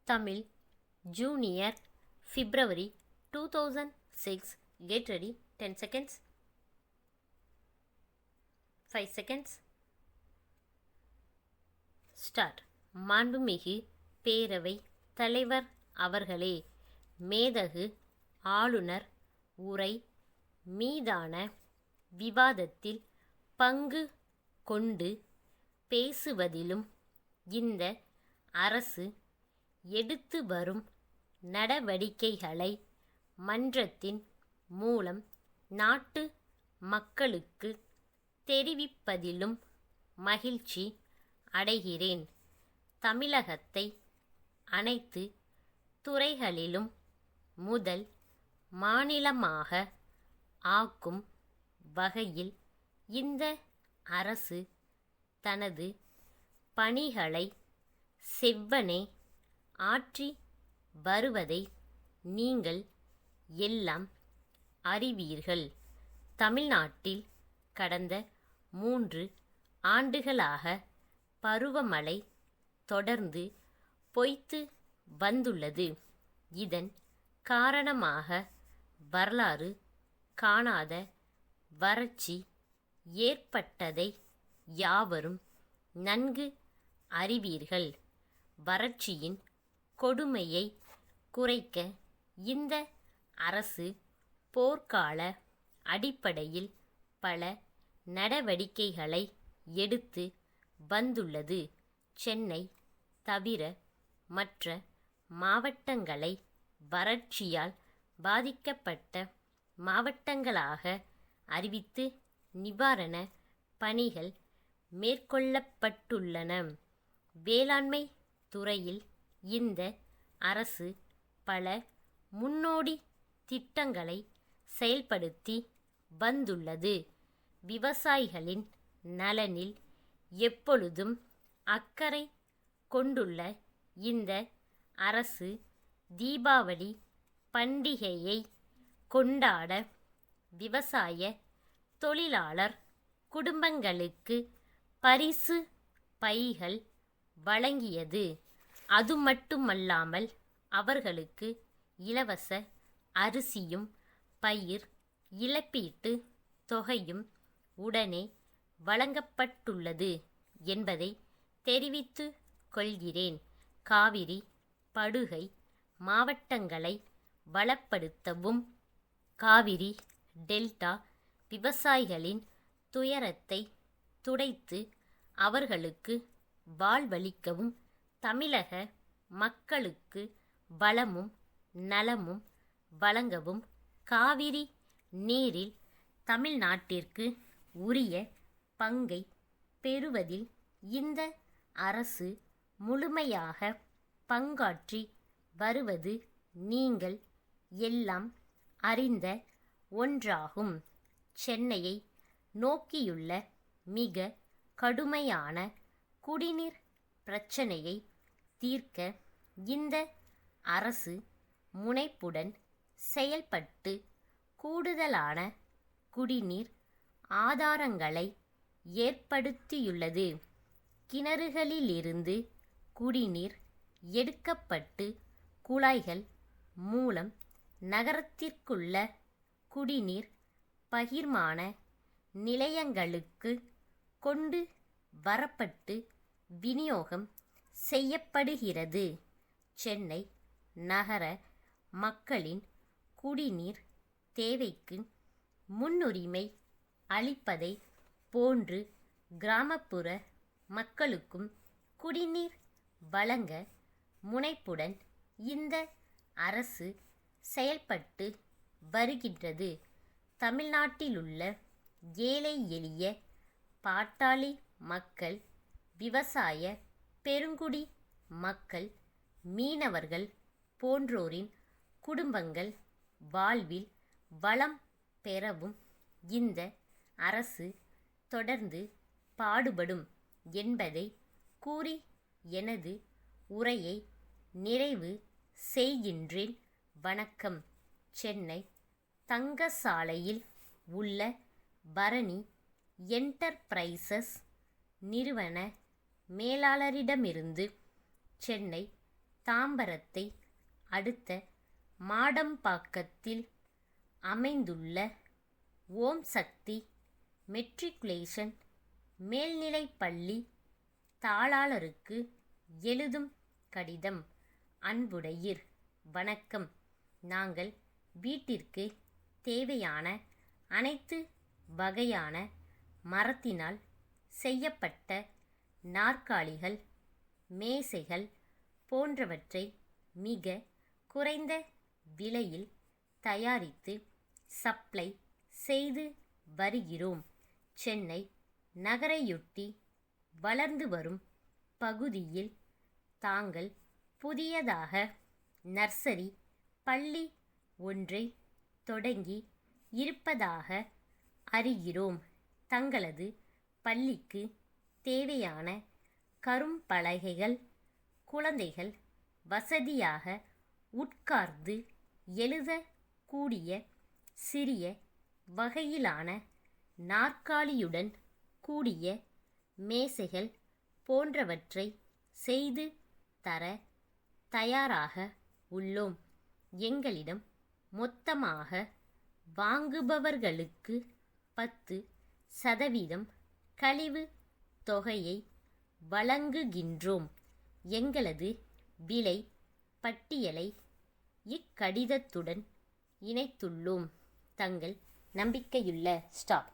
Tamil Junior February 2006. Get ready. 10 seconds. 5 seconds. Start. மாண்புமிகு பேரவை தலைவர் அவர்களே, மேதகு ஆளுநர் உரை மீதான விவாதத்தில் பங்கு கொண்டு பேசுவதிலும் இந்த அரசு எடுத்து வரும் நடவடிக்கைகளை மன்றத்தின் மூலம் நாட்டு மக்களுக்கு தெரிவிப்பதிலும் மகிழ்ச்சி அடைகிறேன். தமிழகத்தை அனைத்து துறைகளிலும் முதல் மாநிலமாக ஆக்கும் வகையில் இந்த அரசு தனது பணிகளை செவ்வனே ஆற்றி வருவதை நீங்கள் எல்லாம் அறிவீர்கள். தமிழ்நாட்டில் கடந்த 3 ஆண்டுகளாக பருவமழை தொடர்ந்து பொய்த்து வந்துள்ளது. இதன் காரணமாக வரலாறு காணாத வறட்சி ஏற்பட்டதை யாவரும் நன்கு அறிவீர்கள். வறட்சியின் கொடுமையை குறைக்க இந்த அரசு போர்க்கால அடிப்படையில் பல நடவடிக்கைகளை எடுத்து வந்துள்ளது. சென்னை தவிர மற்ற மாவட்டங்களை வறட்சியால் பாதிக்கப்பட்ட மாவட்டங்களாக அறிவித்து நிவாரண பணிகள் மேற்கொள்ளப்பட்டுள்ளன. வேளாண்மை துறையில் இந்த அரசு பல முன்னோடி திட்டங்களை செயல்படுத்தி வந்துள்ளது. விவசாயிகளின் நலனில் எப்பொழுதும் அக்கறை கொண்டுள்ள இந்த அரசு தீபாவளி பண்டிகையை கொண்டாட விவசாய தொழிலாளர் குடும்பங்களுக்கு பரிசு பைகள் வழங்கியது. அது மட்டுமல்லாமல் அவர்களுக்கு இலவச அரிசியும் பயிர் இழப்பீட்டு தொகையும் உடனே வழங்கப்பட்டுள்ளது என்பதை தெரிவித்துக் கொள்கிறேன். காவிரி படுகை மாவட்டங்களை வளப்படுத்தவும் காவிரி டெல்டா விவசாயிகளின் துயரத்தை துடைத்து அவர்களுக்கு வாழ்வளிக்கவும் தமிழக மக்களுக்கு வளமும் நலமும் வழங்கவும் காவிரி நீரில் தமிழ்நாட்டிற்கு உரிய பங்கை பெறுவதில் இந்த அரசு முழுமையாக பங்காற்றி வருவது நீங்கள் எல்லாம் அறிந்த ஒன்றாகும். சென்னையை நோக்கியுள்ள மிக கடுமையான குடிநீர் பிரச்சனையை தீர்க்க இந்த அரசு முனைப்புடன் செயல்பட்டு கூடுதலான குடிநீர் ஆதாரங்களை ஏற்படுத்தியுள்ளது. கிணறுகளிலிருந்து குடிநீர் எடுக்கப்பட்டு குழாய்கள் மூலம் நகரத்திற்குள்ள குடிநீர் பகிர்மான நிலையங்களுக்கு கொண்டு வரப்பட்டு விநியோகம் செய்யப்படுகிறது. சென்னை நகர மக்களின் குடிநீர் தேவைக்கு முன்னுரிமை அளிப்பதை போன்று கிராமப்புற மக்களுக்கும் குடிநீர் வழங்க முனைப்புடன் இந்த அரசு செயல்பட்டு வருகின்றது. தமிழ்நாட்டிலுள்ள ஏழை எளிய பாட்டாளி மக்கள், விவசாய பெருங்குடி மக்கள், மீனவர்கள் போன்றோரின் குடும்பங்கள் வாழ்வில் வளம் பெறவும் இந்த அரசு தொடர்ந்து பாடுபடும் என்பதை கூறி எனது உரையை நிறைவு செய்கின்றேன். வணக்கம். சென்னை தங்கசாலையில் உள்ள பரணி என்டர்பிரைசஸ் நிறுவன மேலாளரிடமிருந்து சென்னை தாம்பரத்தை அடுத்த மாடம்பாக்கத்தில் அமைந்துள்ள ஓம் சக்தி மெட்ரிகுலேஷன் மேல்நிலைப்பள்ளி தாளாளருக்கு எழுதும் கடிதம். அன்புடையீர், வணக்கம். நாங்கள் வீட்டிற்கு தேவையான அனைத்து வகையான மரத்தினால் செய்யப்பட்ட நாற்காலிகள், மேசைகள் போன்றவற்றை மிக குறைந்த விலையில் தயாரித்து சப்ளை செய்து வருகிறோம். சென்னை நகரையொட்டி வளர்ந்து வரும் பகுதியில் தாங்கள் புதியதாக நர்சரி பள்ளி ஒன்றை தொடங்கி இருப்பதாக அறிகிறோம். தங்களது பள்ளிக்கு தேவையான கரும்பலகைகள், குழந்தைகள் வசதியாக உட்கார்ந்து எழுதக்கூடிய சிறிய வகையிலான நாற்காலியுடன் கூடிய மேசைகள் போன்றவற்றை செய்து தர தயாராக உள்ளோம். எங்களிடம் மொத்தமாக வாங்குபவர்களுக்கு 10% கழிவு தொகையை வழங்குகின்றோம். எங்களது விலை பட்டியலை இக்கடிதத்துடன் இணைத்துள்ளோம். தங்கள் நம்பிக்கையுள்ள ஸ்டாஃப்.